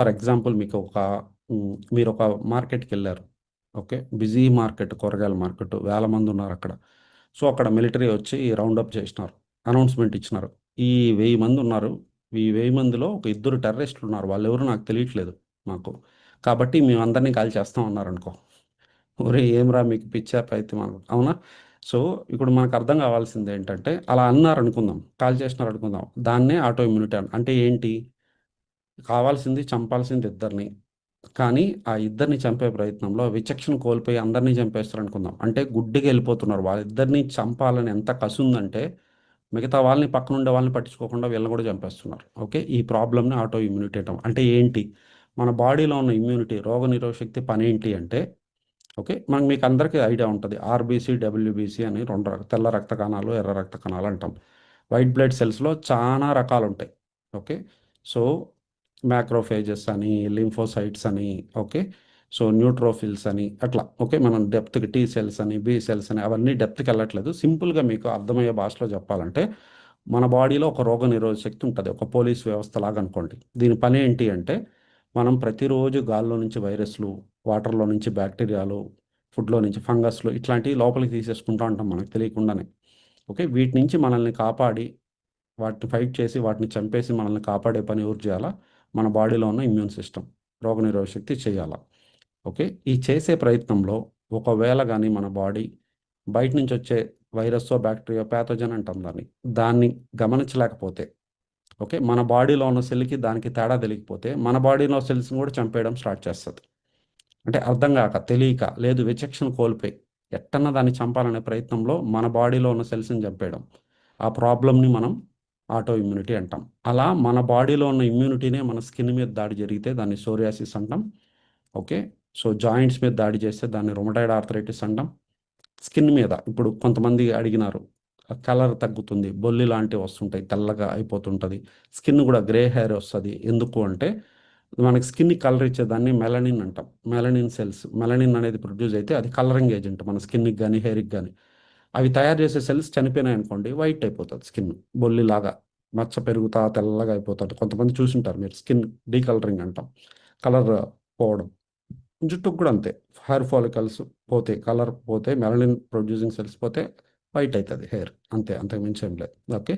For example మీకు మీరు ఒక మార్కెట్కి వెళ్ళారు. ఓకే, బిజీ మార్కెట్, కూరగాయల మార్కెట్, వేల మంది ఉన్నారు అక్కడ. సో అక్కడ మిలిటరీ వచ్చి రౌండప్ చేసినారు, అనౌన్స్మెంట్ ఇచ్చినారు. ఈ 1000 మంది ఉన్నారు. ఈ 1000 మందిలో ఒక ఇద్దరు టెర్రరిస్టులు ఉన్నారు, వాళ్ళు ఎవరు నాకు తెలియట్లేదు మాకు. కాబట్టి మేము అందరినీ కాల్ చేస్తాం అన్నారు అనుకో. ఒరే ఏమ్రా మీకు పిచ్చా పైత్యం అవునా? సో ఇప్పుడు మనకు అర్థం కావాల్సింది ఏంటంటే, అలా అన్నారు అనుకుందాం, కాల్ చేసినారు అనుకుందాం, దాన్నే ఆటో ఇమ్యూనిటీ అంటే ఏంటి? కావాల్సింది చంపాల్సింది ఇద్దరిని, కానీ ఆ ఇద్దరిని చంపే ప్రయత్నంలో విచక్షణ కోల్పోయి అందరినీ చంపేస్తారు అనుకుందాం. అంటే గుడ్డిగా వెళ్ళిపోతున్నారు. వాళ్ళిద్దరిని చంపాలని ఎంత కసి ఉందంటే మిగతా వాళ్ళని, పక్కన ఉండే వాళ్ళని పట్టించుకోకుండా వీళ్ళని కూడా చంపేస్తున్నారు. ఓకే, ఈ ప్రాబ్లమ్ని ఆటో ఇమ్యూనిటీ అంటాం. అంటే ఏంటి? మన బాడీలో ఉన్న ఇమ్యూనిటీ, రోగ నిరోధక శక్తి పని ఏంటి అంటే, ఓకే, మీకు అందరికీ ఐడియా ఉంటుంది. ఆర్బీసీ, డబ్ల్యూబీసీ అని రెండు తెల్ల రక్త కణాలు, ఎర్ర రక్త కణాలు అంటాం. వైట్ బ్లడ్ సెల్స్లో చాలా రకాలు ఉంటాయి. ఓకే, సో మ్యాక్రోఫేజెస్ అని, లింఫోసైట్స్ అని, ఓకే, సో న్యూట్రోఫిల్స్ అని అట్లా. ఓకే, మనం డెప్త్కి టీ సెల్స్ అని, బి సెల్స్ అని, అవన్నీ డెప్త్కి వెళ్ళట్లేదు. సింపుల్గా మీకు అర్థమయ్యే భాషలో చెప్పాలంటే, మన బాడీలో ఒక రోగ నిరోధక శక్తి ఉంటుంది, ఒక పోలీస్ వ్యవస్థ లాగా అనుకోండి. దీని పని ఏంటి అంటే, మనం ప్రతిరోజు గాల్లో నుంచి వైరస్లు, వాటర్లో నుంచి బ్యాక్టీరియాలు, ఫుడ్లో నుంచి ఫంగస్లు, ఇట్లాంటివి లోపలికి తీసేసుకుంటూ ఉంటాం మనకు తెలియకుండానే. ఓకే, వీటి నుంచి మనల్ని కాపాడి, వాటిని ఫైట్ చేసి, వాటిని చంపేసి మనల్ని కాపాడే పని ఎవరు చేయాలా? మన బాడీలో ఉన్న ఇమ్యూన్ సిస్టమ్, రోగనిరోధక శక్తి చేయాలా. ఓకే, ఈ చేసే ప్రయత్నంలో ఒకవేళ కానీ మన బాడీ బయట నుంచి వచ్చే వైరస్సో, బ్యాక్టీరియా, ప్యాథోజన్ అంటాం దాన్ని, దాన్ని గమనించలేకపోతే, ఓకే, మన బాడీలో ఉన్న సెల్కి దానికి తేడా తెలియకపోతే మన బాడీలో సెల్స్ని కూడా చంపేయడం స్టార్ట్ చేస్తుంది. అంటే అర్థం కాక, తెలియక, లేదు విచక్షణ కోల్పోయి ఎట్టన్నా దాన్ని చంపాలనే ప్రయత్నంలో మన బాడీలో ఉన్న సెల్స్ని చంపేయడం, ఆ ప్రాబ్లమ్ని మనం ఆటో ఇమ్యూనిటీ అంటాం. అలా మన బాడీలో ఉన్న ఇమ్యూనిటీనే మన స్కిన్ మీద దాడి జరిగితే దాన్ని సోరియాసిస్ అంటాం. ఓకే, సో జాయింట్స్ మీద దాడి చేస్తే దాన్ని రొమటాయిడ్ ఆర్థరైటిస్ అంటాం. స్కిన్ మీద ఇప్పుడు కొంతమంది అడిగినారు, కలర్ తగ్గుతుంది, బొల్లి లాంటివి వస్తుంటాయి, తెల్లగా అయిపోతుంటుంది, స్కిన్ కూడా గ్రే హెయిర్ వస్తుంది. ఎందుకు అంటే, మనకి స్కిన్ కలర్ ఇచ్చేదాన్ని మెలనిన్ అంటాం. మెలనిన్ సెల్స్, మెలనిన్ అనేది ప్రొడ్యూస్ అయితే అది కలరింగ్ ఏజెంట్ మన స్కిన్కి కానీ హెయిర్కి కానీ. అవి తయారు చేసే సెల్స్ చనిపోయినాయి అనుకోండి, వైట్ అయిపోతుంది స్కిన్, బొల్లిలాగా మచ్చ పెరుగుతా తెల్లగా అయిపోతుంది. కొంతమంది చూసింటారు మీరు, స్కిన్ డీకలరింగ్ అంటాం, కలర్ పోవడం. జుట్టుకు కూడా అంతే, హెయిర్ ఫాలికల్స్ పోతే, కలర్ పోతే, మెలనిన్ ప్రొడ్యూసింగ్ సెల్స్ పోతే వైట్ అవుతుంది హెయిర్, అంతే, అంతకు మించి ఏం లేదు. ఓకే,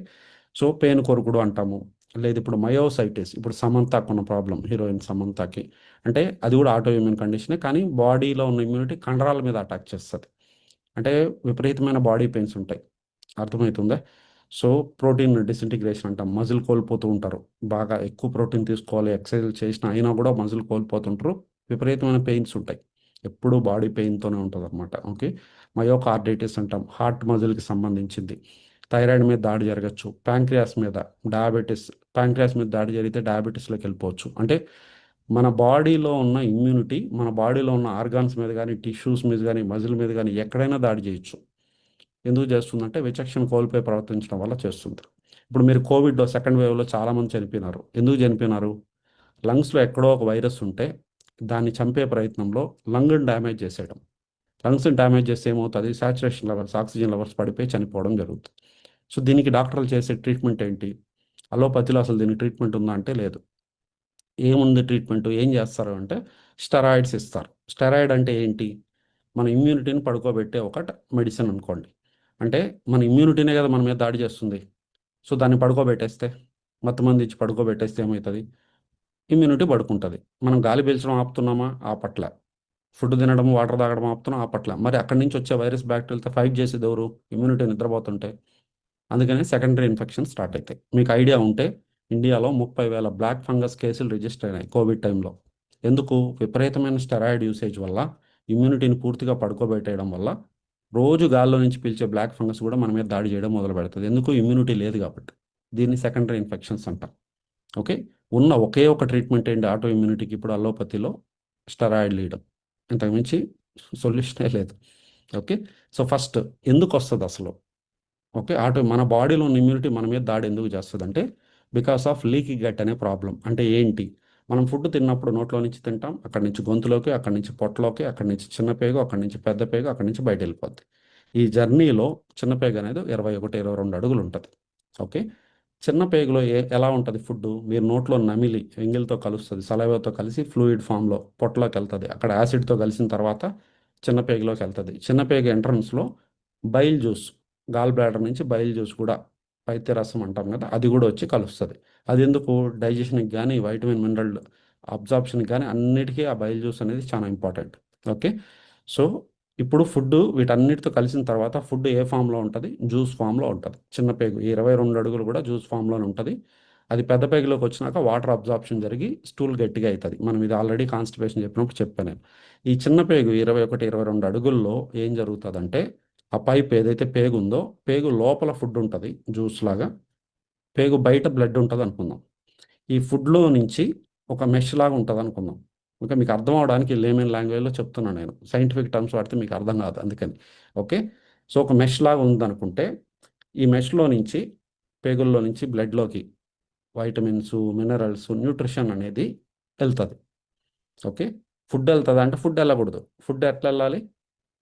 సో పెయిన్ కొరుకుడు అంటాము. లేదు ఇప్పుడు మయోసైటిస్, ఇప్పుడు సమంతకు ఉన్న ప్రాబ్లం, హీరోయిన్ సమంతకి, అంటే అది కూడా ఆటో ఇమ్యూన్ కండిషనే, కానీ బాడీలో ఉన్న ఇమ్యూనిటీ కండరాల మీద అటాక్ చేస్తుంది. అంటే విపరీతమైన బాడీ పెయిన్స్ ఉంటాయి, అర్థమవుతుందా? సో ప్రోటీన్ డిసింటిగ్రేషన్ అంటాం, మజిల్ కోల్పోతూ ఉంటారు. బాగా ఎక్కువ ప్రోటీన్ తీసుకోవాలి, ఎక్సర్సైజ్ చేసినా అయినా కూడా మజిల్ కోల్పోతుంటారు. విపరీతమైన పెయిన్స్ ఉంటాయి, ఎప్పుడూ బాడీ పెయిన్తోనే ఉంటుంది అనమాట. ఓకే, మయోకార్డైటిస్ అంటాం, హార్ట్ మజిల్కి సంబంధించింది. థైరాయిడ్ మీద దాడి జరగచ్చు, ప్యాంక్రియాస్ మీద, డయాబెటీస్, ప్యాంక్రియాస్ మీద దాడి జరిగితే డయాబెటీస్లోకి వెళ్ళిపోవచ్చు. అంటే మన బాడీలో ఉన్న ఇమ్యూనిటీ మన బాడీలో ఉన్న ఆర్గాన్స్ మీద కానీ, టిష్యూస్ మీద కానీ, మజిల్ మీద కానీ ఎక్కడైనా దాడి చేయొచ్చు. ఎందుకు చేస్తుందంటే విచక్షణ కోల్పోయి ప్రవర్తించడం వల్ల చేస్తుంది. ఇప్పుడు మీరు కోవిడ్లో సెకండ్ వేవ్లో చాలామంది చనిపోయినారు. ఎందుకు చనిపోయినారు? లంగ్స్లో ఎక్కడో ఒక వైరస్ ఉంటే దాన్ని చంపే ప్రయత్నంలో లంగ్ని డ్యామేజ్ చేసేయడం. లంగ్స్ని డ్యామేజ్ చేస్తే ఏమవుతుంది? సాచురేషన్ లెవెల్స్, ఆక్సిజన్ లెవెల్స్ పడిపోయి చనిపోవడం జరుగుతుంది. సో దీనికి డాక్టర్లు చేసే ట్రీట్మెంట్ ఏంటి? అలోపతిలో అసలు దీనికి ట్రీట్మెంట్ ఉందా అంటే లేదు. ఏముంది ట్రీట్మెంట్? ఏం చేస్తారు అంటే స్టెరాయిడ్స్ ఇస్తారు. స్టెరాయిడ్ అంటే ఏంటి? మన ఇమ్యూనిటీని పడుకోబెట్టే ఒక మెడిసిన్ అనుకోండి. అంటే మన ఇమ్యూనిటీనే కదా మన మీద దాడి చేస్తుంది. సో దాన్ని పడుకోబెట్టేస్తే, మత్తుమంది ఇచ్చి పడుకోబెట్టేస్తే ఏమవుతుంది? ఇమ్యూనిటీ పడుకుంటుంది. మనం గాలి పీల్చడం ఆపుతున్నామా? ఆపట్ల. ఫుడ్ తినడం, వాటర్ తాగడం ఆపుతున్నాం? ఆపట్ల. మరి అక్కడి నుంచి వచ్చే వైరస్ బ్యాక్టీరియాలతో ఫైట్ చేసేది ఎవరు? ఇమ్యూనిటీ నిద్రపోతుంటే. అందుకని సెకండరీ ఇన్ఫెక్షన్ స్టార్ట్ అవుతాయి. మీకు ఐడియా ఉంటే ఇండియాలో 30,000 బ్లాక్ ఫంగస్ కేసులు రిజిస్టర్ అయినాయి కోవిడ్ టైంలో. ఎందుకు? విపరీతమైన స్టెరాయిడ్ యూసేజ్ వల్ల, ఇమ్యూనిటీని పూర్తిగా పడుకోబెట్టేయడం వల్ల, రోజు గాల్లో నుంచి పీల్చే బ్లాక్ ఫంగస్ కూడా మన మీద దాడి చేయడం మొదలు పెడుతుంది. ఎందుకు? ఇమ్యూనిటీ లేదు కాబట్టి. దీన్ని సెకండరీ ఇన్ఫెక్షన్స్ అంటాం. ఓకే, ఉన్న ఒకే ఒక ట్రీట్మెంట్ ఏంటి ఆటో ఇమ్యూనిటీకి ఇప్పుడు అలోపతిలో? స్టెరాయిడ్ లీయడం. ఇంతకుమించి సొల్యూషనే లేదు. ఓకే, సో ఫస్ట్ ఎందుకు వస్తుంది అసలు? ఓకే, మన బాడీలో ఉన్న ఇమ్యూనిటీ మన మీద దాడి ఎందుకు చేస్తుంది అంటే, బికాస్ ఆఫ్ లీకీ గట్ అనే ప్రాబ్లం. అంటే ఏంటి? మనం ఫుడ్ తిన్నప్పుడు నోట్లో నుంచి తింటాం, అక్కడి నుంచి గొంతులోకి, అక్కడి నుంచి పొట్టలోకి, అక్కడి నుంచి చిన్న పేగు, అక్కడి నుంచి పెద్ద పేగు, అక్కడి నుంచి బయట వెళ్ళిపోద్ది. ఈ జర్నీలో చిన్న పేగు అనేది 21, 22 అడుగులు ఉంటుంది. ఓకే, చిన్న పేగులో ఎలా ఉంటుంది ఫుడ్? మీరు నోట్లో నమిలి ఎంగిల్తో కలుస్తుంది, సలైవాతో కలిసి ఫ్లూయిడ్ ఫామ్లో పొట్టలోకి వెళ్తుంది. అక్కడ యాసిడ్తో కలిసిన తర్వాత చిన్న పేగులోకి వెళ్తుంది. చిన్న పేగు ఎంట్రన్స్లో బైల్ జ్యూస్, గాల్ బ్లాడర్ నుంచి బైల్ జ్యూస్ కూడా, పైత్య రసం అంటాం కదా, అది కూడా వచ్చి కలుస్తుంది. అది ఎందుకు? డైజెషన్కి కానీ వైటమిన్ మినరల్ అబ్జార్ప్షన్కి కానీ అన్నిటికీ ఆ బైల్ జ్యూస్ అనేది చాలా ఇంపార్టెంట్. ఓకే. సో ఇప్పుడు ఫుడ్ వీటన్నిటితో కలిసిన తర్వాత ఫుడ్ ఏ ఫామ్లో ఉంటుంది? జ్యూస్ ఫామ్లో ఉంటుంది. చిన్న పేగు 22 అడుగులు కూడా జ్యూస్ ఫామ్లోనే ఉంటుంది. అది పెద్ద పేగులోకి వచ్చినాక వాటర్ అబ్జార్ప్షన్ జరిగి స్టూల్ గట్టిగా అవుతుంది. మనం ఇది ఆల్రెడీ కాన్స్టిపేషన్ చెప్పినప్పుడు చెప్పాను నేను. ఈ చిన్న పేగు 21, 22 అడుగుల్లో ఏం జరుగుతుందంటే, ఆ పైప్ ఏదైతే పేగు ఉందో, పేగు లోపల ఫుడ్ ఉంటుంది జ్యూస్ లాగా, పేగు బయట బ్లడ్ ఉంటుంది అనుకుందాం. ఈ ఫుడ్లో నుంచి ఒక మెష్ లాగా ఉంటుంది అనుకుందాం. ఓకే, మీకు అర్థం అవడానికి లేమన్ లాంగ్వేజ్లో చెప్తున్నాను నేను. సైంటిఫిక్ టర్మ్స్ వాడితే మీకు అర్థం కాదు, అందుకని. ఓకే. సో ఒక మెష్ లాగా ఉందనుకుంటే, ఈ మెష్లో నుంచి, పేగుల్లో నుంచి బ్లడ్లోకి వైటమిన్స్, మినరల్స్, న్యూట్రిషన్ అనేది వెళ్తుంది. ఓకే. ఫుడ్ వెళ్తుంది అంటే ఫుడ్ వెళ్ళకూడదు. ఫుడ్ ఎట్లా వెళ్ళాలి?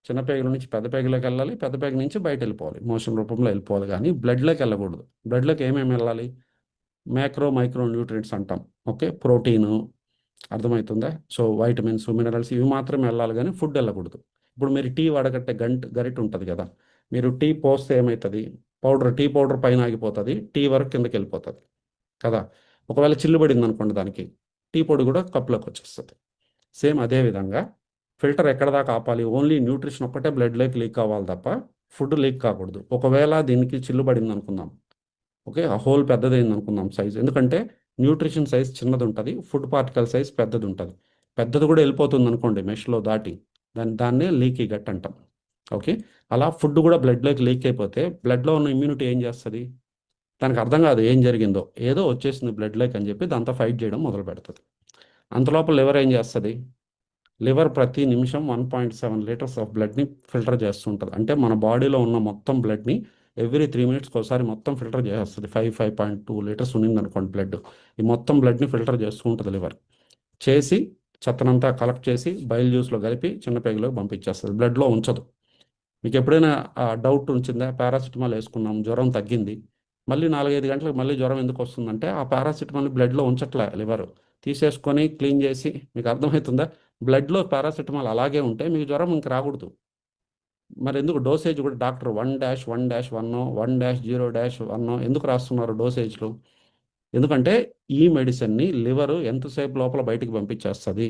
చిన్న పేగుల నుంచి పెద్ద పేగులోకి వెళ్ళాలి, పెద్ద పేగు నుంచి బయట వెళ్ళిపోవాలి, మోషన్ రూపంలో వెళ్ళిపోవాలి, కానీ బ్లడ్లోకి వెళ్ళకూడదు. బ్లడ్లోకి ఏమేమి వెళ్ళాలి? మైక్రో న్యూట్రియంట్స్ అంటాం. ఓకే, ప్రోటీను, అర్థమవుతుందా? సో వైటమిన్స్, మినరల్స్ ఇవి మాత్రమే వెళ్ళాలి, కానీ ఫుడ్ వెళ్ళకూడదు. ఇప్పుడు మీరు టీ వడగట్టే గరిట ఉంటుంది కదా, మీరు టీ పోస్తే ఏమవుతుంది? టీ పౌడర్ పైన ఆగిపోతుంది, టీ వరకు కిందకి వెళ్ళిపోతుంది కదా. ఒకవేళ చిల్లు పడింది అనుకోండి దానికి, టీ పొడి కూడా కప్లోకి వచ్చేస్తుంది. సేమ్ అదే విధంగా ఫిల్టర్ ఎక్కడ దాకా ఆపాలి? ఓన్లీ న్యూట్రిషన్ ఒక్కటే బ్లడ్లోకి లీక్ అవ్వాలి తప్ప ఫుడ్ లీక్ కాకూడదు. ఒకవేళ దీనికి చిల్లు పడింది అనుకుందాం, ఓకే, ఆ హోల్ పెద్దదైంది అనుకుందాం సైజ్, ఎందుకంటే న్యూట్రిషన్ సైజ్ చిన్నది ఉంటుంది, ఫుడ్ పార్టికల్ సైజ్ పెద్దది ఉంటుంది. పెద్దది కూడా వెళ్ళిపోతుంది అనుకోండి మెష్లో దాటి, దాన్నే లీకీ గట్ అంటాం. ఓకే. అలా ఫుడ్ కూడా బ్లడ్లోకి లీక్ అయిపోతే బ్లడ్లో ఉన్న ఇమ్యూనిటీ ఏం చేస్తుంది? దానికి అర్థం కాదు ఏం జరిగిందో, ఏదో వచ్చేసింది బ్లడ్లోకి అని చెప్పి దాంతో ఫైట్ చేయడం మొదలు పెడుతుంది. అంతలోపల లివర్ ఏం చేస్తుంది? లివర్ ప్రతి నిమిషం 1.7 లీటర్స్ ఆఫ్ బ్లడ్ని ఫిల్టర్ చేస్తుంటుంది. అంటే మన బాడీలో ఉన్న మొత్తం బ్లడ్ని ఎవ్రీ 3 మినిట్స్కి ఒకసారి మొత్తం ఫిల్టర్ చేస్తుంది. 5.2 లీటర్స్ ఉన్నింది అనుకోండి బ్లడ్, ఈ మొత్తం బ్లడ్ని ఫిల్టర్ చేస్తూ ఉంటుంది లివర్. చేసి చెత్తనంతా కలెక్ట్ చేసి బైల్ జ్యూస్లో కలిపి చిన్న పేగులోకి పంపించేస్తుంది, బ్లడ్లో ఉంచదు. మీకు ఎప్పుడైనా డౌట్ ఉంచిందా? పారాసిటమాల్ వేసుకున్నాం, జ్వరం తగ్గింది, మళ్ళీ 4-5 గంటలకు మళ్ళీ జ్వరం ఎందుకు వస్తుందంటే ఆ పారాసిటమాల్ బ్లడ్లో ఉంచట్లే లివర్, తీసేసుకొని క్లీన్ చేసి, మీకు అర్థమవుతుందా? బ్లడ్లో పారాసిటమాల్ అలాగే ఉంటే మీకు జ్వరం ఇంక రాకూడదు. మరి ఎందుకు డోసేజ్ కూడా డాక్టర్ 1-1-1 1-0-1 ఎందుకు రాస్తున్నారు డోసేజ్లు? ఎందుకంటే ఈ మెడిసిన్ని లివరు ఎంతసేపు లోపల బయటికి పంపించేస్తుంది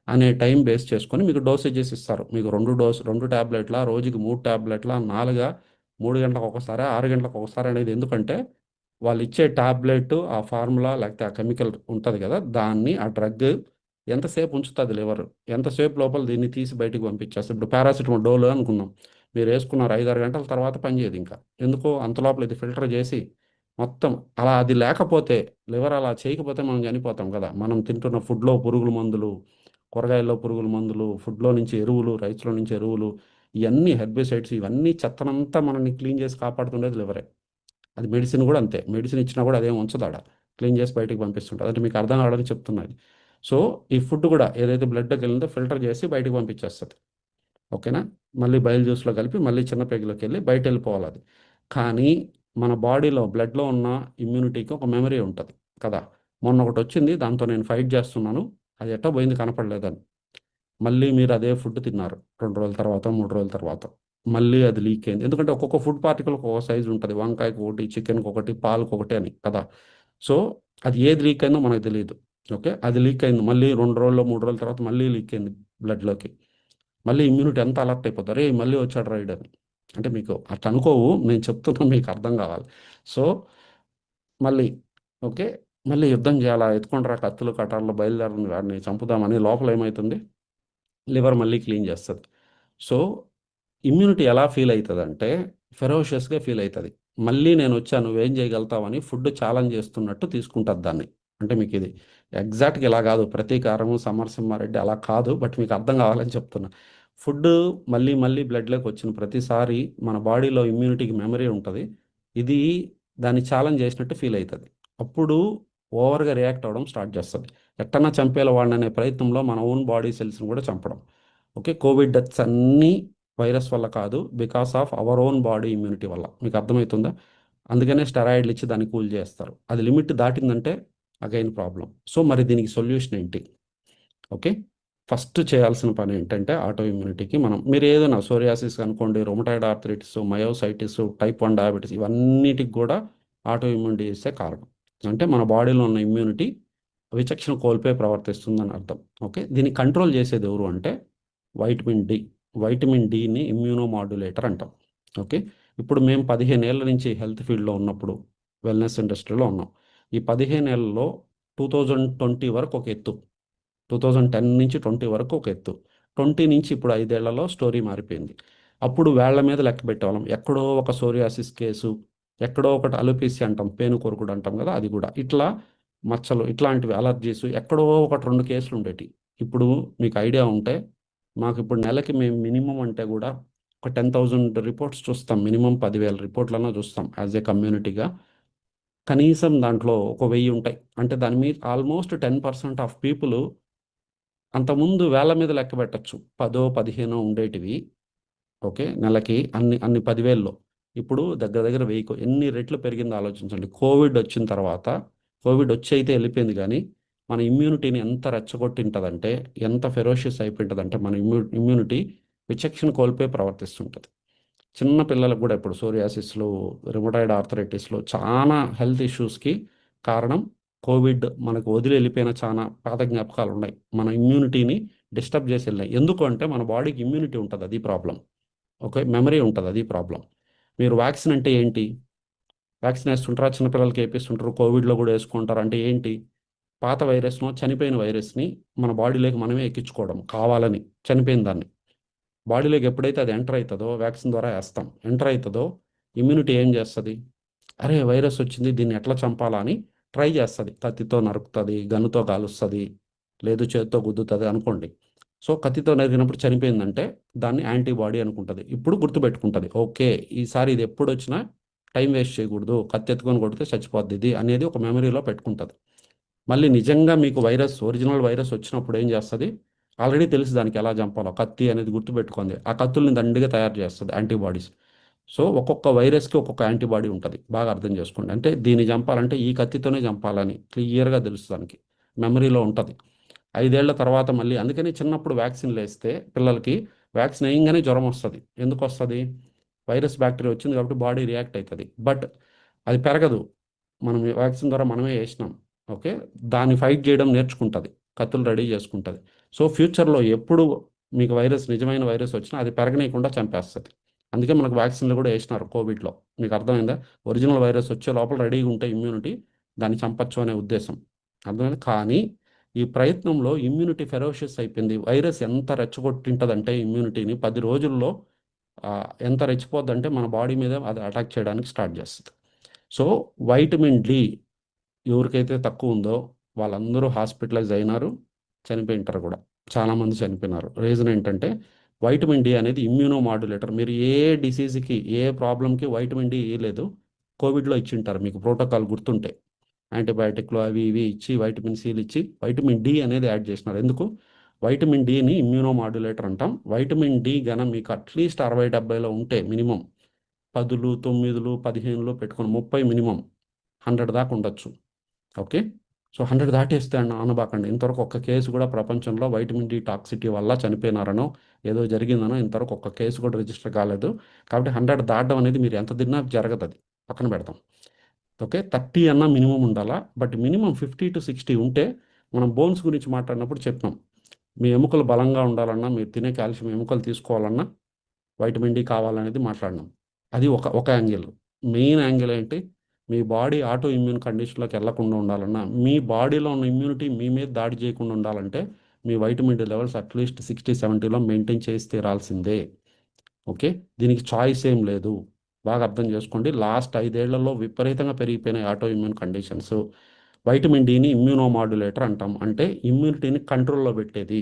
అనే టైం బేస్ చేసుకొని మీకు డోసేజెస్ ఇస్తారు. మీకు 2 ట్యాబ్లెట్ల, రోజుకి 3 ట్యాబ్లెట్ల, 4, 3 గంటలకు ఒకసారి, 6 గంటలకు ఒకసారి అనేది ఎందుకంటే వాళ్ళు ఇచ్చే ట్యాబ్లెట్, ఆ ఫార్ములా లేకపోతే ఆ కెమికల్ ఉంటుంది కదా, దాన్ని ఆ డ్రగ్ ఎంతసేపు ఉంచుతుంది లివర్, ఎంతసేపు లోపల దీన్ని తీసి బయటికి పంపించేస్తుంది. ఇప్పుడు పారాసిటమాల్ డోలో అనుకుందాం, మీరు వేసుకున్నారు 5-6 గంటల తర్వాత పనిచేయదు ఇంకా. ఎందుకో అంత లోపల ఇది ఫిల్టర్ చేసి మొత్తం, అలా అది లేకపోతే, లివర్ అలా చేయకపోతే మనం చనిపోతాం కదా. మనం తింటున్న ఫుడ్లో పురుగుల మందులు, కూరగాయల్లో పురుగుల మందులు, ఫుడ్లో నుంచి ఎరువులు, రైస్లో నుంచి ఎరువులు, ఇవన్నీ హెర్బిసైడ్స్, ఇవన్నీ చెత్తనంతా మనల్ని క్లీన్ చేసి కాపాడుతుండేది లివరే. అది మెడిసిన్ కూడా అంతే, మెడిసిన్ ఇచ్చినా కూడా అదేం ఉంచదాడ, క్లీన్ చేసి బయటికి పంపిస్తుంటుంది. అంటే మీకు అర్థం కావడానికి చెప్తున్నది. సో ఈ ఫుడ్ కూడా ఏదైతే బ్లడ్లోకి వెళ్ళిందో ఫిల్టర్ చేసి బయటికి పంపించేస్తుంది. ఓకేనా. మళ్ళీ బయలు జ్యూస్లో కలిపి మళ్ళీ చిన్న పేగులోకి వెళ్ళి బయట వెళ్ళిపోవాలి అది. కానీ మన బాడీలో బ్లడ్లో ఉన్న ఇమ్యూనిటీకి ఒక మెమరీ ఉంటుంది కదా. మొన్న ఒకటి వచ్చింది, దాంతో నేను ఫైట్ చేస్తున్నాను, అది ఎట్టో పోయింది కనపడలేదని. మళ్ళీ మీరు అదే ఫుడ్ తిన్నారు 2 రోజుల తర్వాత, 3 రోజుల తర్వాత, మళ్ళీ అది లీక్ అయింది. ఎందుకంటే ఒక్కొక్క ఫుడ్ పార్టికల్ ఒక్కొక్క సైజు ఉంటుంది, వంకాయకి ఒకటి, చికెన్కి ఒకటి, పాలకు ఒకటి అని కదా. సో అది ఏది లీక్ అయిందో మనకు తెలియదు. ఓకే, అది లీక్ అయింది, మళ్ళీ 2 రోజుల్లో 3 రోజుల తర్వాత మళ్ళీ లీక్ అయింది బ్లడ్లోకి. మళ్ళీ ఇమ్యూనిటీ ఎంత అలర్ట్ అయిపోతారు, ఏ మళ్ళీ వచ్చాడు రైడ్ అని. అంటే మీకు అట్లా అనుకోవు, నేను చెప్తున్నా మీకు అర్థం కావాలి. సో మళ్ళీ, ఓకే, మళ్ళీ యుద్ధం చేయాలా, ఎత్తుకొని రా కత్తులు కటార్లు, బయలుదేరని వాడిని చంపుదామని లోపల ఏమవుతుంది? లివర్ మళ్ళీ క్లీన్ చేస్తుంది. సో ఇమ్యూనిటీ ఎలా ఫీల్ అవుతుంది అంటే ఫెరోషియస్గా ఫీల్ అవుతుంది. మళ్ళీ నేను వచ్చాను, నువ్వేం చేయగలుగుతావని ఫుడ్ ఛాలెంజ్ చేస్తున్నట్టు తీసుకుంటుంది దాన్ని. అంటే మీకు ఇది ఎగ్జాక్ట్గా ఇలా కాదు, ప్రతీకారము సమరసింహారెడ్డి అలా కాదు, బట్ మీకు అర్థం కావాలని చెప్తున్నా. ఫుడ్ మళ్ళీ మళ్ళీ బ్లడ్లోకి వచ్చిన ప్రతిసారి మన బాడీలో ఇమ్యూనిటీకి మెమరీ ఉంటుంది, ఇది దాన్ని ఛాలెంజ్ చేసినట్టు ఫీల్ అవుతుంది. అప్పుడు ఓవర్గా రియాక్ట్ అవ్వడం స్టార్ట్ చేస్తుంది. ఎట్టన్నా చంపేల వాడిని అనే ప్రయత్నంలో మన ఓన్ బాడీ సెల్స్ని కూడా చంపడం. ఓకే, కోవిడ్ డెత్స్ అన్నీ వైరస్ వల్ల కాదు, because of our own body immunity వల్ల. మీకు అర్థమవుతుందా? అందుకనే స్టెరాయిడ్లు ఇచ్చి దాన్ని కూల్ చేస్తారు. అది లిమిట్ దాటిందంటే అగైన్ ప్రాబ్లం. సో మరి దీనికి సొల్యూషన్ ఏంటి? ఓకే, ఫస్ట్ చేయాల్సిన పని ఏంటంటే ఆటో ఇమ్యూనిటీకి మీరు ఏదైనా సోరియాసిస్ అనుకోండి, rheumatoid arthritis, myositis, type 1 diabetes, ఇవన్నిటికి కూడా ఆటో ఇమ్యూనిటీ ఇస్తే కారణం. అంటే మన బాడీలో ఉన్న ఇమ్యూనిటీ విచక్షణ కోల్పోయి ప్రవర్తిస్తుందని అర్థం. ఓకే, దీన్ని కంట్రోల్ చేసేది ఎవరు అంటే వైటమిన్ డి. వైటమిన్ డిని ఇమ్యూనోమాడ్యులేటర్ అంటాం. ఓకే, ఇప్పుడు మేము 15 ఏళ్ళ నుంచి హెల్త్ ఫీల్డ్లో ఉన్నప్పుడు వెల్నెస్ ఇండస్ట్రీలో ఉన్నాం. ఈ 15 ఏళ్ళలో 2020 వరకు ఒక ఎత్తు, 2010 నుంచి 20 వరకు ఒక ఎత్తు, 20 నుంచి ఇప్పుడు 5 ఏళ్లలో స్టోరీ మారిపోయింది. అప్పుడు వేళ్ల మీద లెక్క పెట్టేవాళ్ళం. ఎక్కడో ఒక సోరియాసిస్ కేసు, ఎక్కడో ఒకటి అలోపేసి అంటాం, పేను కొరుకుడు అంటాం కదా, అది కూడా ఇట్లా మచ్చలు, ఇట్లాంటివి అలర్జీస్ ఎక్కడో ఒకటి 2 కేసులు ఉండేటి. ఇప్పుడు మీకు ఐడియా ఉంటే మాకు ఇప్పుడు నెలకి మేము మినిమం అంటే కూడా ఒక 10,000 రిపోర్ట్స్ చూస్తాం, మినిమం 10,000 రిపోర్ట్లన్నా చూస్తాం యాజ్ ఏ కమ్యూనిటీగా. కనీసం దాంట్లో ఒక 1000 ఉంటాయి. అంటే దాని మీద ఆల్మోస్ట్ 10% ఆఫ్ పీపుల్ అంతకుముందు వేళ్ల మీద లెక్క పెట్టచ్చు, 10 15 ఉండేటివి. ఓకే, నెలకి అన్ని అన్ని 10,000లో ఇప్పుడు దగ్గర దగ్గర 1000. ఎన్ని రెట్లు పెరిగిందో ఆలోచించండి. కోవిడ్ వచ్చిన తర్వాత, కోవిడ్ వచ్చి అయితే వెళ్ళిపోయింది కానీ మన ఇమ్యూనిటీని ఎంత రెచ్చగొట్టింటుందంటే, ఎంత ఫెరోషియస్ అయిపోయింటుందంటే మన ఇమ్యూనిటీ విచక్షణ కోల్పోయి ప్రవర్తిస్తుంటుంది. చిన్న పిల్లలకు కూడా ఇప్పుడు సోరియాసిస్లు, రిమటాయిడ్ ఆర్థరైటిస్లు, చాలా హెల్త్ ఇష్యూస్కి కారణం కోవిడ్. మనకు వదిలి వెళ్ళిపోయిన చాలా పాత జ్ఞాపకాలు ఉన్నాయి, మన ఇమ్యూనిటీని డిస్టర్బ్ చేసి వెళ్ళినాయి. ఎందుకు అంటే మన బాడీకి ఇమ్యూనిటీ ఉంటుంది, అది ప్రాబ్లం. ఓకే, మెమరీ ఉంటుంది, అది ప్రాబ్లం. మీరు వ్యాక్సిన్ అంటే ఏంటి? వ్యాక్సిన్ వేస్తుంటారా? చిన్నపిల్లలకి వేపిస్తుంటారు, కోవిడ్లో కూడా వేసుకుంటారు. అంటే ఏంటి? పాత వైరస్ను, చనిపోయిన వైరస్ని మన బాడీలోకి మనమే ఎక్కించుకోవడం కావాలని, చనిపోయిన దాన్ని బాడీలోకి ఎప్పుడైతే అది ఎంటర్ అవుతుందో, వ్యాక్సిన్ ద్వారా వేస్తాం, ఎంటర్ అవుతుందో ఇమ్యూనిటీ ఏం చేస్తుంది? అరే వైరస్ వచ్చింది, దీన్ని ఎట్లా చంపాలా అని ట్రై చేస్తుంది. కత్తితో నరుకుతుంది, గన్నుతో కాలుస్తుంది, లేదు చేత్తో గుద్దుతుంది అనుకోండి. సో కత్తితో నరికినప్పుడు చనిపోయిందంటే దాన్ని యాంటీబాడీ అనుకుంటుంది. ఇప్పుడు గుర్తుపెట్టుకుంటుంది, ఓకే ఈసారి ఇది ఎప్పుడు వచ్చినా టైం వేస్ట్ చేయకూడదు, కత్తి ఎత్తుకొని కొడితే చచ్చిపోద్ది ఇది అనేది ఒక మెమరీలో పెట్టుకుంటుంది. మళ్ళీ నిజంగా మీకు వైరస్, ఒరిజినల్ వైరస్ వచ్చినప్పుడు ఏం చేస్తుంది? ఆల్రెడీ తెలుసు దానికి ఎలా చంపాలో, కత్తి అనేది గుర్తుపెట్టుకుంది. ఆ కత్తుల్ని దండిగా తయారు చేస్తుంది, యాంటీబాడీస్. సో ఒక్కొక్క వైరస్కి ఒక్కొక్క యాంటీబాడీ ఉంటుంది, బాగా అర్థం చేసుకోండి. అంటే దీన్ని చంపాలంటే ఈ కత్తితోనే చంపాలని క్లియర్గా తెలుసు దానికి, మెమరీలో ఉంటుంది. 5 ఏళ్ల తర్వాత మళ్ళీ, అందుకని చిన్నప్పుడు వ్యాక్సిన్లు వేస్తే పిల్లలకి, వ్యాక్సిన్ వేయంగానే జ్వరం వస్తుంది. ఎందుకు వస్తుంది? వైరస్ బ్యాక్టీరియా వచ్చింది కాబట్టి బాడీ రియాక్ట్ అవుతుంది. బట్ అది పెరగదు, మనం వ్యాక్సిన్ ద్వారా మనమే వేసినాం. ఓకే, దాన్ని ఫైట్ చేయడం నేర్చుకుంటుంది, కత్తులు రెడీ చేసుకుంటుంది. సో ఫ్యూచర్లో ఎప్పుడు మీకు వైరస్, నిజమైన వైరస్ వచ్చినా అది పెరగనీయకుండా చంపేస్తుంది. అందుకే మనకు వ్యాక్సిన్లు కూడా వేసినారు కోవిడ్లో. మీకు అర్థమైందా? ఒరిజినల్ వైరస్ వచ్చే లోపల రెడీగా ఉంటే ఇమ్యూనిటీ, దాన్ని చంపచ్చు అనే ఉద్దేశం. అర్థమైంది. కానీ ఈ ప్రయత్నంలో ఇమ్యూనిటీ ఫెరోషియస్ అయిపోయింది. వైరస్ ఎంత రెచ్చగొట్టింటదంటే ఇమ్యూనిటీని 10 రోజుల్లో ఎంత రెచ్చిపోద్దంటే మన బాడీ మీద అది అటాక్ చేయడానికి స్టార్ట్ చేస్తుంది. సో వైటమిన్ డి ఎవరికైతే తక్కువ ఉందో వాళ్ళందరూ హాస్పిటలైజ్ అయినారు, చనిపోయింటారు కూడా. చాలామంది చనిపోయినారు. రీజన్ ఏంటంటే వైటమిన్ డి అనేది ఇమ్యూనో మాడ్యులేటర్. మీరు ఏ డిసీజ్కి, ఏ ప్రాబ్లంకి వైటమిన్ డి ఇవ్వలేదు, కోవిడ్లో ఇచ్చింటారు, మీకు ప్రోటోకాల్ గుర్తుంటే. యాంటీబయాటిక్లు అవి ఇవి ఇచ్చి, వైటమిన్ సిలు ఇచ్చి వైటమిన్ డి అనేది యాడ్ చేసినారు. ఎందుకు? వైటమిన్ డిని ఇమ్యూనో మాడ్యులేటర్ అంటాం. వైటమిన్ డి గన మీకు అట్లీస్ట్ 60 70లో ఉంటే మినిమం, 10లు 9లు 15లు పెట్టుకొని 30 మినిమం, 100 దాకా ఉండొచ్చు. Okay, so 100 దాటేస్తే అనబాకండి. ఇంతవరకు ఒక్క కేసు కూడా ప్రపంచంలో వైటమిన్ డి టాక్సిటీ వల్ల చనిపోయినారనో, ఏదో జరిగిందనో ఇంతవరకు ఒక్క కేసు కూడా రిజిస్టర్ కాలేదు. కాబట్టి 100 దాటడం అనేది మీరు ఎంత తిన్నా జరగదు, అది పక్కన పెడతాం. ఓకే, 30 అన్నా మినిమం ఉండాలా. బట్ మినిమం 50 to 60 ఉంటే, మనం బోన్స్ గురించి మాట్లాడినప్పుడు చెప్పినాం, మీ ఎముకలు బలంగా ఉండాలన్నా, మీరు తినే కాల్షియం ఎముకలు తీసుకోవాలన్నా వైటమిన్ డి కావాలనేది మాట్లాడినాం. అది ఒక ఒక యాంగిల్. మెయిన్ యాంగిల్ ఏంటి? మీ బాడీ ఆటో ఇమ్యూన్ కండిషన్లోకి వెళ్లకుండా ఉండాలన్నా, మీ బాడీలో ఉన్న ఇమ్యూనిటీ మీ మీద దాడి చేయకుండా ఉండాలంటే, మీ వైటమిన్ డి లెవెల్స్ అట్లీస్ట్ 60 70లో మెయింటైన్ చేసి తీరాల్సిందే. ఓకే, దీనికి చాయిస్ ఏం లేదు, బాగా అర్థం చేసుకోండి. లాస్ట్ 5 ఏళ్లలో విపరీతంగా పెరిగిపోయినాయి ఆటో ఇమ్యూన్ కండిషన్స్. వైటమిన్ డిని ఇమ్యూనోమాడ్యులేటర్ అంటాం. అంటే ఇమ్యూనిటీని కంట్రోల్లో పెట్టేది,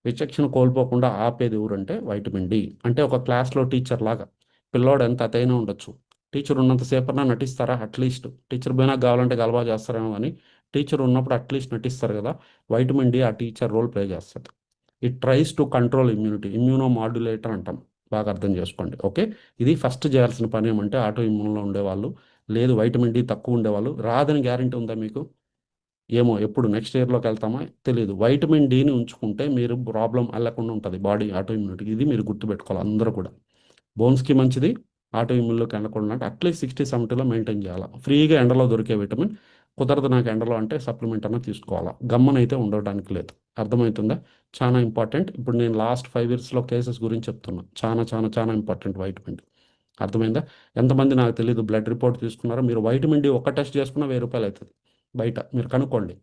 విచక్షణ కోల్పోకుండా ఆపేది ఎవరంటే వైటమిన్ డి. అంటే ఒక క్లాస్లో టీచర్ లాగా, పిల్లోడు ఎంత అతైనా ఉండొచ్చు, టీచర్ ఉన్నంతసేపన్నా నటిస్తారా? అట్లీస్ట్ టీచర్ పోయినా కావాలంటే గలబా చేస్తారేమో అని, టీచర్ ఉన్నప్పుడు అట్లీస్ట్ నటిస్తారు కదా. వైటమిన్ డి ఆ టీచర్ రోల్ ప్లే చేస్తుంది. It tries to control immunity, immunomodulator అంటాం, బాగా అర్థం చేసుకోండి. ఓకే, ఇది ఫస్ట్ చేయాల్సిన పని ఏమంటే ఆటో ఇమ్యూన్లో ఉండేవాళ్ళు లేదు వైటమిన్ డి తక్కువ ఉండేవాళ్ళు రాదని గ్యారెంటీ ఉందా మీకు? ఏమో ఎప్పుడు నెక్స్ట్ ఇయర్లోకి వెళ్తామా తెలియదు. వైటమిన్ డిని ఉంచుకుంటే మీరు ప్రాబ్లం అల్లకుండా ఉంటుంది బాడీ ఆటో ఇమ్యూనిటీకి. ఇది మీరు గుర్తుపెట్టుకోవాలి అందరూ కూడా. బోన్స్కి మంచిది, ఆటో ఇమ్యూన్లోకి వెళ్ళకుండా అంటే అట్లీస్ట్ 60-70లో మెయింటైన్ చేయాలి. ఫ్రీగా ఎండలో దొరికే విటమిన్ కుదరదు నాకు ఎండలో అంటే సప్లిమెంట్ అన్న తీసుకోవాలా, గమ్మనైతే ఉండడానికి లేదు. అర్థమవుతుందా? చాలా ఇంపార్టెంట్. ఇప్పుడు నేను లాస్ట్ 5 ఇయర్స్లో కేసెస్ గురించి చెప్తున్నా. చాలా చాలా చాలా ఇంపార్టెంట్ వైటమిన్ డి. అర్థమైందా? ఎంతమంది నాకు తెలియదు బ్లడ్ రిపోర్ట్ తీసుకున్నారో. మీరు వైటమిన్ డి ఒక్క టెస్ట్ చేసుకున్నా 1000 రూపాయలు అవుతుంది బయట, మీరు కనుక్కోండి.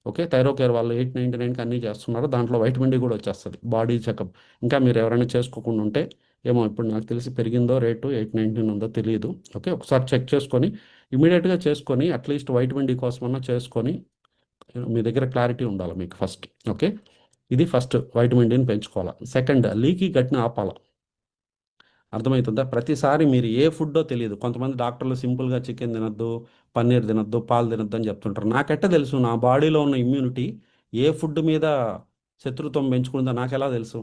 ఓకే, థైరోకేర్ వాళ్ళు 899కి అన్నీ చేస్తున్నారు, దాంట్లో వైటమిన్ డి కూడా వచ్చేస్తుంది బాడీ చెకప్. ఇంకా మీరు ఎవరైనా చేసుకోకుండా ఉంటే ఏమో ఇప్పుడు నాకు తెలిసి పెరిగిందో రేటు 899 ఉందో తెలియదు. ఓకే, ఒకసారి చెక్ చేసుకొని ఇమీడియట్గా చేసుకొని అట్లీస్ట్ వైటమిన్ డి కోసమన్నా చేసుకొని మీ దగ్గర క్లారిటీ ఉండాలి మీకు ఫస్ట్. ఓకే, ఇది ఫస్ట్ వైటమిన్ డిని పెంచుకోవాలి. సెకండ్, లీకీ గట్ని ఆపాలి. అర్థమవుతుందా? ప్రతిసారి మీరు ఏ ఫుడ్డో తెలియదు. కొంతమంది డాక్టర్లు సింపుల్గా చికెన్ తినొద్దు, పన్నీర్ తినొద్దు, పాలు తినొద్దు అని చెప్తుంటారు. నాకెట్ట తెలుసు నా బాడీలో ఉన్న ఇమ్యూనిటీ ఏ ఫుడ్ మీద శత్రుత్వం పెంచుకుందో నాకెలా తెలుసు?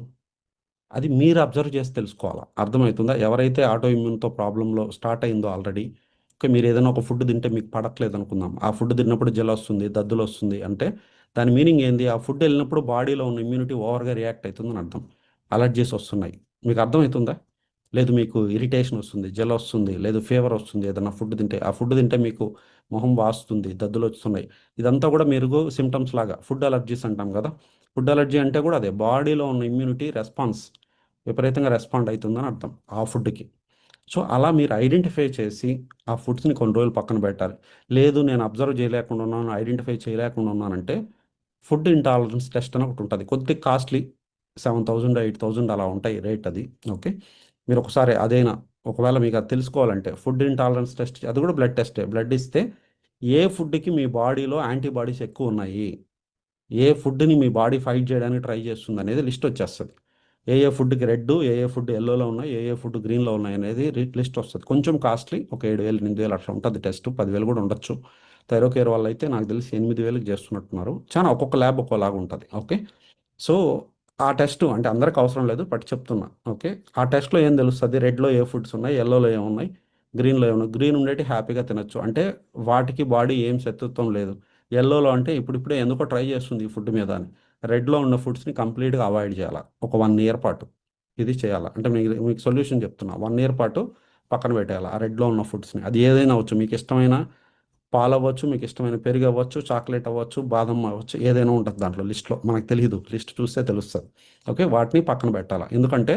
అది మీరు అబ్జర్వ్ చేసి తెలుసుకోవాలా. అర్థమవుతుందా? ఎవరైతే ఆటో ఇమ్యూన్తో ప్రాబ్లంలో స్టార్ట్ అయిందో ఆల్రెడీ, ఓకే, మీరు ఏదైనా ఒక ఫుడ్ తింటే మీకు పడట్లేదు అనుకుందాం. ఆ ఫుడ్ తిన్నప్పుడు జల వస్తుంది, దద్దులు వస్తుంది అంటే దాని మీనింగ్ ఏంది? ఆ ఫుడ్ వెళ్ళినప్పుడు బాడీలో ఉన్న ఇమ్యూనిటీ ఓవర్గా రియాక్ట్ అవుతుందని అర్థం. అలర్జీస్ వస్తున్నాయి. మీకు అర్థమవుతుందా? లేదు మీకు ఇరిటేషన్ వస్తుంది, జల వస్తుంది, లేదు ఫీవర్ వస్తుంది, ఏదైనా ఫుడ్ తింటే ఆ ఫుడ్ తింటే మీకు మొహం వాస్తుంది, దద్దులు వస్తున్నాయి. ఇదంతా కూడా మీరు సిమ్టమ్స్ లాగా ఫుడ్ అలర్జీస్ అంటాం కదా. ఫుడ్ అలర్జీ అంటే కూడా అదే బాడీలో ఉన్న ఇమ్యూనిటీ రెస్పాన్స్ విపరీతంగా రెస్పాండ్ అవుతుందని అర్థం ఆ ఫుడ్కి. సో అలా మీరు ఐడెంటిఫై చేసి ఆ ఫుడ్స్ని కొన్ని రోజులు పక్కన పెట్టాలి. లేదు నేను అబ్జర్వ్ చేయలేకుండా ఉన్నాను, ఐడెంటిఫై చేయలేకుండా ఉన్నానంటే ఫుడ్ ఇంటాలరెన్స్ టెస్ట్ అని ఒకటి ఉంటుంది. కొద్దిగా కాస్ట్లీ, 7,000 8,000 అలా ఉంటాయి రేట్ అది. ఓకే, మీరు ఒకసారి అదైనా ఒకవేళ మీకు అది తెలుసుకోవాలంటే ఫుడ్ ఇంటాలరెన్స్ టెస్ట్, అది కూడా బ్లడ్ టెస్టే. బ్లడ్ ఇస్తే ఏ ఫుడ్కి మీ బాడీలో యాంటీబాడీస్ ఎక్కువ ఉన్నాయి, ఏ ఫుడ్ని మీ బాడీ ఫైట్ చేయడానికి ట్రై చేస్తుంది అనేది లిస్ట్ వచ్చేస్తుంది. ఏ ఫుడ్కి రెడ్, ఏ ఫుడ్ ఎల్లోలో ఉన్నాయి, ఏ ఫుడ్ గ్రీన్లో ఉన్నాయి అనేది లిస్ట్ వస్తుంది. కొంచెం కాస్ట్లీ, ఒక 7,000 8,000 అట్లా ఉంటుంది టెస్ట్. 10,000 కూడా ఉండొచ్చు. థైరోకేర్ వాళ్ళు అయితే నాకు తెలిసి 8,000కి చేస్తున్నట్టున్నారు. చాలా ఒక్కొక్క ల్యాబ్ ఒక్కోలాగా ఉంటుంది. ఓకే, సో ఆ టెస్ట్ అంటే అందరికి అవసరం లేదు బట్ చెప్తున్నా. ఓకే, ఆ టెస్ట్లో ఏం తెలుస్తుంది? రెడ్లో ఏ ఫుడ్స్ ఉన్నాయి, ఎల్లోలో ఏమున్నాయి, గ్రీన్లో ఏమున్నాయి. గ్రీన్ ఉండేటి హ్యాపీగా తినొచ్చు అంటే వాటికి బాడీ ఏం శత్రుత్వం లేదు. ఎల్లోలో అంటే ఇప్పుడిప్పుడే ఎందుకో ట్రై చేస్తుంది ఈ ఫుడ్ మీద అని. రెడ్లో ఉన్న ఫుడ్స్ని కంప్లీట్గా అవాయిడ్ చేయాలి ఒక 1 ఇయర్ పాటు. ఇది చేయాలి అంటే మీకు మీకు సొల్యూషన్ చెప్తున్నా. 1 ఇయర్ పాటు పక్కన పెట్టేయాలి ఆ రెడ్లో ఉన్న ఫుడ్స్ని. అది ఏదైనా అవ్వచ్చు, మీకు ఇష్టమైన పాలు అవ్వచ్చు, మీకు ఇష్టమైన పెరుగు అవ్వచ్చు, చాక్లెట్ అవ్వచ్చు, బాదం అవ్వచ్చు, ఏదైనా ఉంటుంది దాంట్లో లిస్ట్లో. మనకు తెలియదు, లిస్ట్ చూస్తే తెలుస్తుంది. ఓకే, వాటిని పక్కన పెట్టాలి. ఎందుకంటే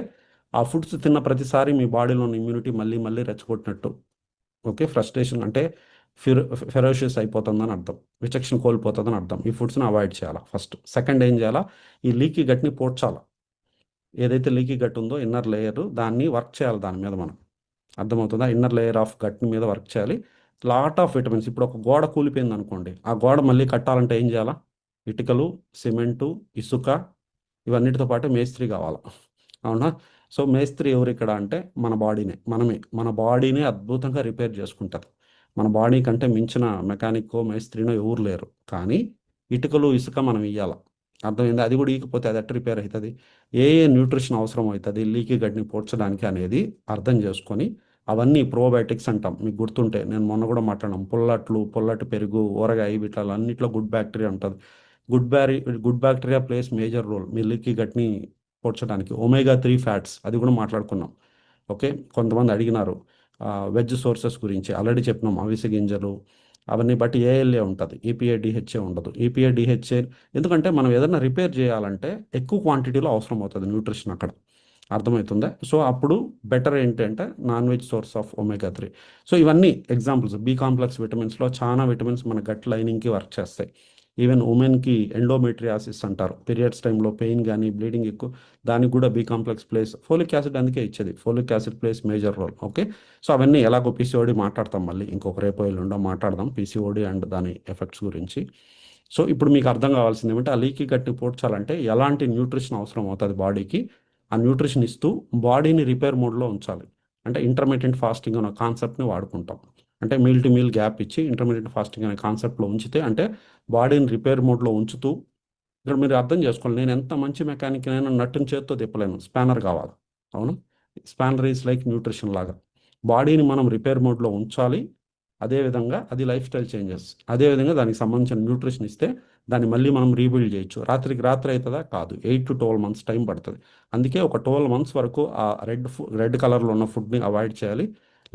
ఆ ఫుడ్స్ తిన్న ప్రతిసారి మీ బాడీలో ఉన్న ఇమ్యూనిటీ మళ్ళీ మళ్ళీ రెచ్చగొట్టినట్టు. ఓకే, ఫ్రస్ట్రేషన్ అంటే ఫెరోషియస్ అయిపోతుందని అర్థం, విచక్షణ కోల్పోతుందని అర్థం. ఈ ఫుడ్స్ని అవాయిడ్ చేయాలి ఫస్ట్. సెకండ్ ఏం చేయాలా? ఈ లీకీ గట్ని పోడ్చాలి. ఏదైతే లీకీ గట్ ఉందో ఇన్నర్ లేయర్, దాన్ని వర్క్ చేయాలి దాని మీద మనం. అర్థమవుతుందా? ఇన్నర్ లేయర్ ఆఫ్ గట్ మీద వర్క్ చేయాలి. Lot of vitamins. ఇప్పుడు ఒక గోడ కూలిపోయింది అనుకోండి, ఆ గోడ మళ్ళీ కట్టాలంటే ఏం చేయాలా? ఇటుకలు, సిమెంటు, ఇసుక, ఇవన్నిటితో పాటు మేస్త్రి కావాలా. అవునా? సో మేస్త్రి ఎవరు ఇక్కడ అంటే మన బాడీనే, మనమే. మన బాడీని అద్భుతంగా రిపేర్ చేసుకుంటారు. మన బాడీ కంటే మించిన మెకానిక్కో మేస్త్రినో ఎవరు లేరు. కానీ ఇటుకలు, ఇసుక మనం ఇయ్యాల. అర్థమైంది? అది కూడా ఇకపోతే అది ఎట్ట రిపేర్ అవుతుంది? న్యూట్రిషన్ అవసరం అవుతుంది లీకీ గడ్ని పోడ్చడానికి అనేది అర్థం చేసుకొని, అవన్నీ ప్రోబయోటిక్స్ అంటాం. మీకు గుర్తుంటే నేను మొన్న కూడా మాట్లాడాం. పుల్లట్లు, పుల్లటి పెరుగు, ఊరగాయ, వీటిలో అన్నిట్లో గుడ్ బ్యాక్టీరియా ఉంటుంది. గుడ్ బ్యారీ good bacteria plays major role మీ లీకీ గట్ని పోడ్చడానికి. ఒమేగా 3 ఫ్యాట్స్ అది కూడా మాట్లాడుకున్నాం. ఓకే, కొంతమంది అడిగినారు వెజ్ సోర్సెస్ గురించి. ఆల్రెడీ చెప్పినాం. అవిసె గింజలు అవన్నీ బట్టి ఏఎల్ఏ ఉంటుంది, ఈపీఏ డిహెచ్ఏ ఉండదు. ఈపీఏ డిహెచ్ఏ ఎందుకంటే మనం ఏదైనా రిపేర్ చేయాలంటే ఎక్కువ క్వాంటిటీలో అవసరం అవుతుంది న్యూట్రిషన్ అక్కడ. అర్థమవుతుందా? సో అప్పుడు బెటర్ ఏంటంటే non veg source of omega 3. So ఇవన్నీ ఎగ్జాంపుల్స్. బి కాంప్లెక్స్ విటమిన్స్లో చాలా విటమిన్స్ మన గట్ లైనింగ్కి వర్క్ చేస్తాయి. ఈవెన్ ఉమెన్కి ఎండోమెట్రియాసిస్ అంటారు, పీరియడ్స్ టైంలో పెయిన్ కానీ బ్లీడింగ్ ఎక్కువ, దానికి కూడా B complex plays. Folic acid అందుకే ఇచ్చేది, folic acid plays major role. Okay, so అవన్నీ ఎలాగో పీసీఓడి మాట్లాడతాం, మళ్ళీ ఇంకొక రేపో ఎల్లుండో మాట్లాడదాం పీసీఓడి అండ్ దాని ఎఫెక్ట్స్ గురించి. సో ఇప్పుడు మీకు అర్థం కావాల్సింది ఏమంటే ఆ లీకీ గట్ని పోడ్చాలంటే ఎలాంటి న్యూట్రిషన్ అవసరం అవుతుంది బాడీకి, ఆ న్యూట్రిషన్ ఇస్తూ బాడీని రిపేర్ మోడ్లో ఉంచాలి. అంటే ఇంటర్మీడియట్ ఫాస్టింగ్ అనే కాన్సెప్ట్ని వాడుకుంటాం. అంటే మీల్ టు మీల్ గ్యాప్ ఇచ్చి ఇంటర్మీడియట్ ఫాస్టింగ్ అనే కాన్సెప్ట్లో ఉంచితే, అంటే బాడీని రిపేర్ మోడ్లో ఉంచుతూ. ఇక్కడ మీరు అర్థం చేసుకోవాలి, నేను ఎంత మంచి మెకానిక్ అయినా నట్టుని చేత్తో తిప్పలేను, స్పానర్ కావాలి. అవును, స్పానర్ ఈజ్ లైక్ న్యూట్రిషన్ లాగా. బాడీని మనం రిపేర్ మోడ్లో ఉంచాలి, అదేవిధంగా అది లైఫ్ స్టైల్ చేంజెస్. అదేవిధంగా దానికి సంబంధించిన న్యూట్రిషన్ ఇస్తే దాన్ని మళ్ళీ మనం రీబిల్డ్ చేయొచ్చు. రాత్రికి రాత్రి అవుతుందా? కాదు, 8 to 12 months టైం పడుతుంది. అందుకే ఒక 12 months వరకు ఆ రెడ్ కలర్లో ఉన్న ఫుడ్ని అవాయిడ్ చేయాలి.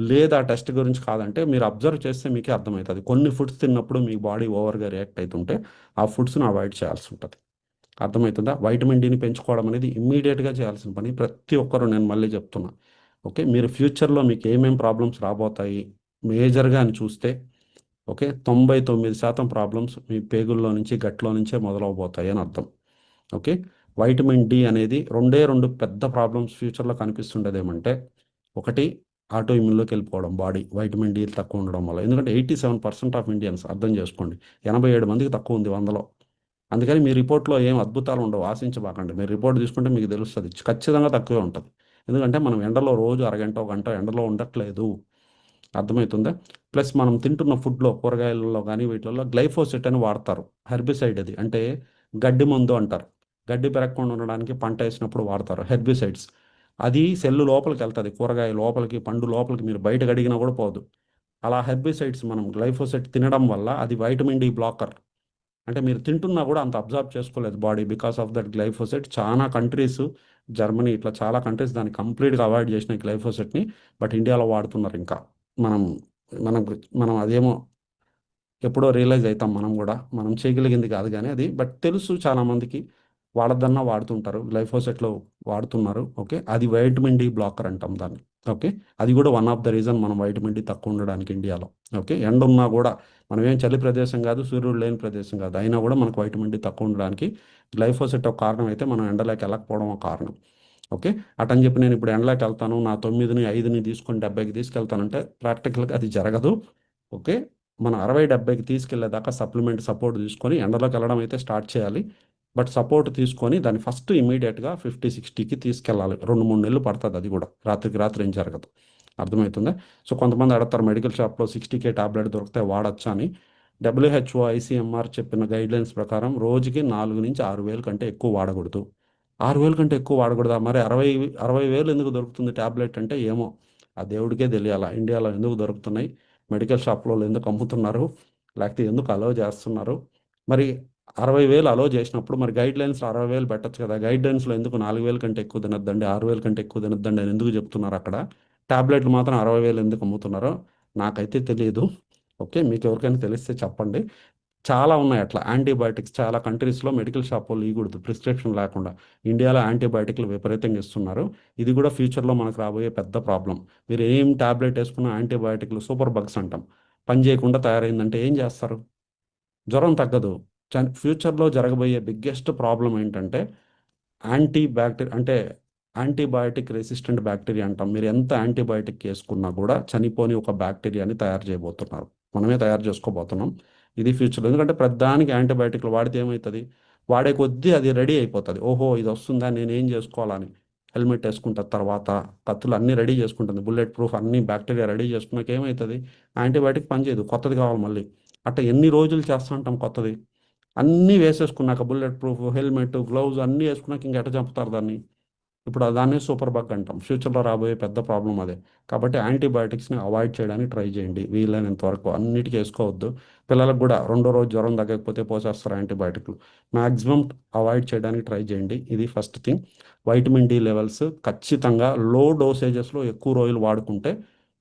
లేదా టెస్ట్ గురించి కాదంటే మీరు అబ్జర్వ్ చేస్తే మీకే అర్థమవుతుంది. కొన్ని ఫుడ్స్ తిన్నప్పుడు మీ బాడీ ఓవర్గా రియాక్ట్ అవుతుంటే ఆ ఫుడ్స్ని అవాయిడ్ చేయాల్సి ఉంటుంది. అర్థమవుతుందా? వైటమిన్ డిని పెంచుకోవడం అనేది ఇమ్మీడియట్గా చేయాల్సిన పని ప్రతి ఒక్కరు, నేను మళ్ళీ చెప్తున్నా. ఓకే, మీరు ఫ్యూచర్లో మీకు ఏమేం ప్రాబ్లమ్స్ రాబోతాయి మేజర్గా అని చూస్తే, ఓకే, 99% ప్రాబ్లమ్స్ మీ పేగుల్లో నుంచి గట్లో నుంచే మొదలవబోతాయి అని అర్థం. ఓకే, వైటమిన్ డి అనేది రెండు పెద్ద ప్రాబ్లమ్స్ ఫ్యూచర్లో కనిపిస్తుండేది ఏమంటే, ఒకటి ఆటో ఇమ్యూన్లోకి వెళ్ళిపోవడం బాడీ వైటమిన్ డి తక్కువ ఉండడం వల్ల. ఎందుకంటే 87% ఆఫ్ ఇండియన్స్, అర్థం చేసుకోండి, 87 మందికి తక్కువ ఉంది 100లో. అందుకని మీ రిపోర్ట్లో ఏం అద్భుతాలు ఉండవు, ఆశించబాకండి. మీరు రిపోర్ట్ తీసుకుంటే మీకు తెలుస్తుంది, ఖచ్చితంగా తక్కువే ఉంటుంది. ఎందుకంటే మనం ఎండలో రోజు అరగంట ఒక గంట ఎండలో ఉండట్లేదు. అర్థమవుతుందా? ప్లస్ మనం తింటున్న ఫుడ్లో, కూరగాయలలో కానీ వీటిల్లో గ్లైఫోసెట్ అని వాడతారు. హెర్బిసైడ్ అది, అంటే గడ్డి మందు అంటారు. గడ్డి పెరగకుండా ఉండడానికి పంట వేసినప్పుడు వాడతారు హెర్బిసైడ్స్. అది సెల్లు లోపలికి వెళ్తుంది, కూరగాయ లోపలికి, పండు లోపలికి, మీరు బయట కడిగినా కూడా పోదు. అలా హెర్బిసైడ్స్ మనం గ్లైఫోసెట్ తినడం వల్ల అది వైటమిన్ డి బ్లాకర్. అంటే మీరు తింటున్నా కూడా అంత అబ్జార్బ్ చేసుకోలేదు body, because of that glyphosate. చాలా కంట్రీస్, జర్మనీ ఇట్లా చాలా కంట్రీస్ దాన్ని కంప్లీట్గా అవాయిడ్ చేసిన గ్లైఫోసెట్ని. బట్ ఇండియాలో వాడుతున్నారు ఇంకా. మనం మనం మనం అదేమో ఎప్పుడో రియలైజ్ అవుతాం మనం కూడా, మనం చేయగలిగింది కాదు కానీ అది, బట్ తెలుసు చాలా మందికి. వాడద్దన్నా వాడుతుంటారు, గ్లైఫోసెట్లో వాడుతున్నారు. ఓకే, అది వైటమిన్ డి బ్లాకర్ అంటాం దాన్ని. ఓకే, అది కూడా వన్ ఆఫ్ ద రీజన్ మనం వైటమిన్ డి తక్కువ ఉండడానికి ఇండియాలో. ఓకే, ఎండ ఉన్నా కూడా, మనం ఏం చలి ప్రదేశం కాదు, సూర్యుడు లేని ప్రదేశం కాదు, అయినా కూడా మనకు వైటమిన్ డి తక్కువ ఉండడానికి గ్లైఫోసెట్ ఒక కారణం అయితే మనం ఎండలోకి వెళ్ళకపోవడం ఒక కారణం. ఓకే, అటని చెప్పి నేను ఇప్పుడు ఎండలోకి వెళ్తాను, నా 9ని 5ని తీసుకొని 70కి తీసుకెళ్తానంటే ప్రాక్టికల్గా అది జరగదు. ఓకే, మనం 60-70కి తీసుకెళ్లేదాకా సపోర్ట్ తీసుకొని ఎండలోకి వెళ్ళడం అయితే స్టార్ట్ చేయాలి. బట్ సపోర్ట్ తీసుకొని దాన్ని ఫస్ట్ ఇమీడియట్గా 50-60కి తీసుకెళ్ళాలి. 2-3 నెలలు పడుతుంది, అది కూడా రాత్రికి రాత్రి ఏం జరగదు. అర్థమవుతుందా? సో కొంతమంది అడుగుతారు, మెడికల్ షాప్లో 60K టాబ్లెట్ దొరికితే వాడచ్చా అని. డబ్ల్యూహెచ్ఓ ఐసీఎంఆర్ చెప్పిన గైడ్లైన్స్ ప్రకారం రోజుకి 4 నుంచి 6 వేలు కంటే ఎక్కువ వాడకూడదు. 6 వేలు కంటే ఎక్కువ వాడకూడదా? మరి 60 వేలు ఎందుకు దొరుకుతుంది టాబ్లెట్ అంటే, ఏమో ఆ దేవుడికే తెలియాలా ఇండియాలో ఎందుకు దొరుకుతున్నాయి, మెడికల్ షాప్లో ఎందుకు అమ్ముతున్నారు, లేకపోతే ఎందుకు అలో చేస్తున్నారు. మరి 60 వేలు అలో చేసినప్పుడు మరి గైడ్ లైన్స్లో 60 వేలు పెట్టచ్చు కదా. గైడ్ లైన్స్లో ఎందుకు 4 వేలు కంటే ఎక్కువ తినొద్దండి, 6 వేలు కంటే ఎక్కువ తినొద్దండి అని ఎందుకు చెప్తున్నారు అక్కడ? టాబ్లెట్లు మాత్రం 60 వేలు ఎందుకు అమ్ముతున్నారో నాకైతే తెలియదు. ఓకే, మీకు ఎవరికైనా తెలిస్తే చెప్పండి. చాలా ఉన్నాయి అట్లా యాంటీబయాటిక్స్, చాలా కంట్రీస్లో మెడికల్ షాప్ వాళ్ళు ఇవ్వకూడదు ప్రిస్క్రిప్షన్ లేకుండా. ఇండియాలో యాంటీబయాటిక్లు విపరీతంగా ఇస్తున్నారు. ఇది కూడా ఫ్యూచర్లో మనకు రాబోయే పెద్ద ప్రాబ్లం. మీరు ఏం టాబ్లెట్ వేసుకున్న యాంటీబయాటిక్లు సూపర్ బగ్స్ అంటాం, పని చేయకుండా తయారైందంటే ఏం చేస్తారు? జ్వరం తగ్గదు. ఫ్యూచర్లో జరగబోయే బిగ్గెస్ట్ ప్రాబ్లం ఏంటంటే అంటే యాంటీబయాటిక్ రెసిస్టెంట్ బ్యాక్టీరియా అంటాం. మీరు ఎంత యాంటీబయాటిక్ వేసుకున్నా కూడా చనిపోని ఒక బ్యాక్టీరియాని తయారు చేయబోతున్నారు, మనమే తయారు చేసుకోబోతున్నాం. ఇది ఫ్యూచర్లో, ఎందుకంటే ప్రతిదానికి యాంటీబయాటిక్లు వాడితే ఏమవుతుంది, వాడే కొద్దీ అది రెడీ అయిపోతుంది. ఓహో ఇది వస్తుందా, నేను ఏం చేసుకోవాలని హెల్మెట్ వేసుకుంటారు, తర్వాత కత్తులు అన్నీ రెడీ చేసుకుంటుంది, బుల్లెట్ ప్రూఫ్ అన్ని బ్యాక్టీరియా రెడీ చేసుకున్నాక ఏమవుతుంది, యాంటీబయాటిక్ పనిచేయదు, కొత్తది కావాలి మళ్ళీ. అట్లా ఎన్ని రోజులు చేస్తూ ఉంటాం కొత్తది. అన్నీ వేసేసుకున్నాక బుల్లెట్ ప్రూఫ్ హెల్మెట్ గ్లౌజ్ అన్నీ వేసుకున్నాక ఇంకెట చంపుతారు దాన్ని? ఇప్పుడు దాన్ని సూపర్ బగ్ అంటాం. ఫ్యూచర్లో రాబోయే పెద్ద ప్రాబ్లం అదే. కాబట్టి యాంటీబయాటిక్స్ని అవాయిడ్ చేయడానికి ట్రై చేయండి వీలైనంత వరకు. అన్నిటికీ వేసుకోవద్దు. పిల్లలకు కూడా రెండో రోజు జ్వరం తగ్గకపోతే పోసేస్తారు యాంటీబయాటిక్లు. మ్యాక్సిమం అవాయిడ్ చేయడానికి ట్రై చేయండి. ఇది first thing. Vitamin D levels ఖచ్చితంగా లో డోసేజెస్లో ఎక్కువ రోజులు వాడుకుంటే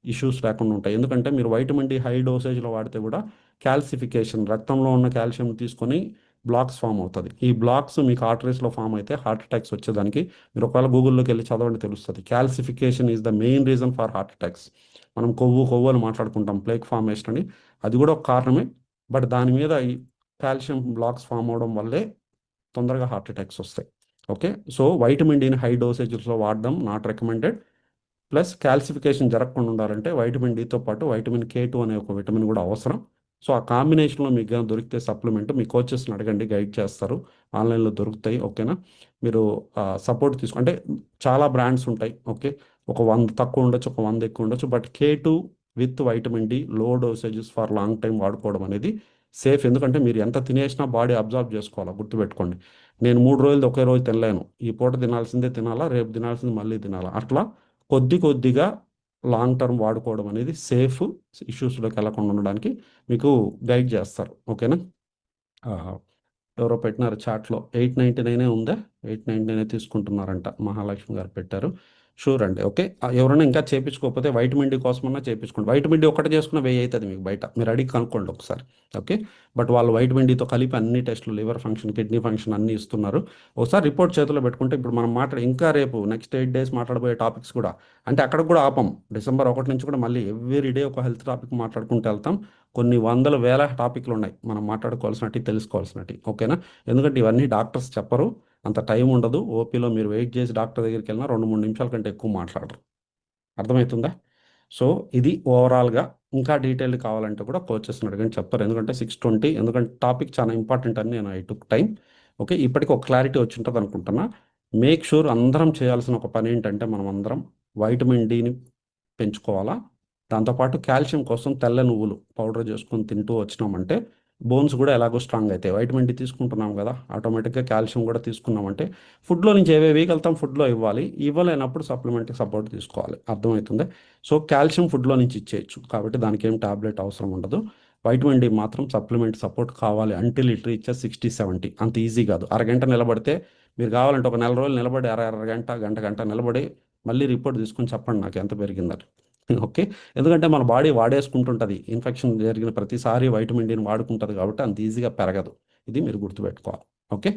ఇష్యూస్ లేకుండా ఉంటాయి. ఎందుకంటే మీరు వైటమిన్ డి హై డోసేజ్లో వాడితే కూడా క్యాల్సిఫికేషన్, రక్తంలో ఉన్న కాల్షియం తీసుకొని బ్లాక్స్ ఫామ్ అవుతుంది. ఈ బ్లాక్స్ మీకు ఆర్టరీస్లో ఫామ్ అయితే హార్ట్ అటాక్స్ వచ్చేదానికి, మీరు ఒకవేళ గూగుల్లోకి వెళ్ళి చదవండి తెలుస్తుంది. Calcification is the main reason for heart attacks. మనం కొవ్వు అని మాట్లాడుకుంటాం, ప్లేక్ ఫార్మేషన్ అని, అది కూడా ఒక కారణమే. బట్ దాని మీద ఈ కాల్షియం బ్లాక్స్ ఫామ్ అవడం వల్లే తొందరగా హార్ట్ అటాక్స్ వస్తాయి. ఓకే, సో వైటమిన్ డిని హై డోసేజెస్లో వాడడం నాట్ రికమెండెడ్. ప్లస్ క్యాల్సిఫికేషన్ జరగకుండా ఉండాలంటే వైటమిన్ డితో పాటు వైటమిన్ K2 అనే ఒక విటమిన్ కూడా అవసరం. సో ఆ కాంబినేషన్లో మీకు కానీ దొరికితే సప్లిమెంట్, మీ కోచెస్ని అడగండి, గైడ్ చేస్తారు, ఆన్లైన్లో దొరుకుతాయి. ఓకేనా? మీరు సపోర్ట్ అంటే చాలా బ్రాండ్స్ ఉంటాయి. ఓకే, ఒక 100 తక్కువ ఉండొచ్చు, ఒక 100 ఎక్కువ ఉండొచ్చు, but K2 with vitamin D low dosages for long time వాడుకోవడం అనేది సేఫ్. ఎందుకంటే మీరు ఎంత తినేసినా బాడీ అబ్జార్బ్ చేసుకోవాలా, గుర్తుపెట్టుకోండి. నేను 3 రోజులు ఒకే రోజు తినలేను, ఈ పూట తినాల్సిందే తినాలా, రేపు తినాల్సింది మళ్ళీ తినాలా, అట్లా కొద్ది కొద్దిగా లాంగ్ టర్మ్ వాడుకోవడం అనేది సేఫ్, ఇష్యూస్లోకి వెళ్ళకుండా ఉండడానికి మీకు గైడ్ చేస్తారు. ఓకేనా? ఎవరో పెట్టినారు చాట్లో 899 ఉందా, 899 తీసుకుంటున్నారంట, మహాలక్ష్మి గారు పెట్టారు. షూర్ అండి. ఓకే. ఎవరైనా ఇంకా చేయించుకోకపోతే వైటమిన్ డి కోసమన్నా చేయించుకోండి. వైటమిన్ డి ఒకటి చేసుకున్న 1000 అవుతుంది మీకు బయట, మీరు అడిగి కనుక్కోండి ఒకసారి. ఓకే. బట్ వాళ్ళు వైటమిన్ డితో కలిపి అన్ని టెస్టులు, లివర్ ఫంక్షన్, కిడ్నీ ఫంక్షన్ అన్నీ ఇస్తున్నారు. ఒకసారి రిపోర్ట్ చేతిలో పెట్టుకుంటే ఇప్పుడు మనం ఇంకా రేపు నెక్స్ట్ 8 days మాట్లాడబోయే టాపిక్స్ కూడా, అంటే అక్కడ కూడా ఆపం. డిసెంబర్ 1 నుంచి కూడా మళ్ళీ ఎవ్రీ డే ఒక హెల్త్ టాపిక్ మాట్లాడుకుంటూ వెళ్తాం. కొన్ని వందల వేల టాపిక్లు ఉన్నాయి మనం మాట్లాడుకోవాల్సినవి, తెలుసుకోవాల్సినవి. ఓకేనా? ఎందుకంటే ఇవన్నీ డాక్టర్స్ చెప్పరు, అంత టైం ఉండదు. ఓపీలో మీరు వెయిట్ చేసి డాక్టర్ దగ్గరికి వెళ్ళినా 2-3 నిమిషాల కంటే ఎక్కువ మాట్లాడరు. అర్థమవుతుందా? సో ఇది ఓవరాల్గా. ఇంకా డీటెయిల్ కావాలంటే కూడా కోచెస్ని అడగని చెప్తారు, ఎందుకంటే 6:20, ఎందుకంటే టాపిక్ చాలా ఇంపార్టెంట్ అని నేను ఐ టుక్ టైం. ఓకే. ఇప్పటికి ఒక క్లారిటీ వచ్చి ఉంటుంది అనుకుంటున్నా. మేక్ షూర్ అందరం చేయాల్సిన ఒక పని ఏంటంటే, మనం అందరం వైటమిన్ డిని పెంచుకోవాలా. దాంతోపాటు కాల్షియం కోసం తెల్ల నువ్వులు పౌడర్ చేసుకొని తింటూ వచ్చినామంటే బోన్స్ కూడా ఎలాగో స్ట్రాంగ్ అవుతాయి. వైటమిన్ డి తీసుకుంటున్నాం కదా, ఆటోమేటిక్గా కాల్షియం కూడా తీసుకున్నామంటే ఫుడ్లో నుంచి ఏవేవి వేయగలుగుతాం ఫుడ్లో ఇవ్వాలి, ఇవ్వలేనప్పుడు సప్లిమెంటరీ సపోర్ట్ తీసుకోవాలి. అర్థమవుతుంది? సో కాల్షియం ఫుడ్లో నుంచి ఇచ్చేయచ్చు, కాబట్టి దానికి ఏం టాబ్లెట్ అవసరం ఉండదు. వైటమిన్ డి మాత్రం సప్లిమెంట్ సపోర్ట్ కావాలి. Until it reaches 60-70. అంత ఈజీ కాదు. అరగంట నిలబడితే, మీరు కావాలంటే ఒక నెల రోజులు నిలబడి అరగంట గంట గంట నిలబడి మళ్ళీ రిపోర్ట్ తీసుకొని చెప్పండి నాకు ఎంత పెరిగిందని. ఓకే. ఎందుకంటే మన బాడీ వాడేసుకుంటుంటుంది, ఇన్ఫెక్షన్ జరిగిన ప్రతిసారి వైటమిన్ డిని వాడుకుంటుంది, కాబట్టి అంత ఈజీగా పెరగదు. ఇది మీరు గుర్తుపెట్టుకోవాలి. ఓకే.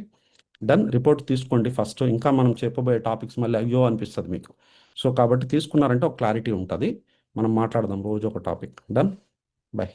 డన్. రిపోర్ట్ తీసుకోండి ఫస్ట్. ఇంకా మనం చెప్పబోయే టాపిక్స్ మళ్ళీ అయ్యో అనిపిస్తుంది మీకు. సో కాబట్టి తీసుకున్నారంటే ఒక క్లారిటీ ఉంటుంది. మనం మాట్లాడదాం రోజు ఒక టాపిక్. డన్. బై.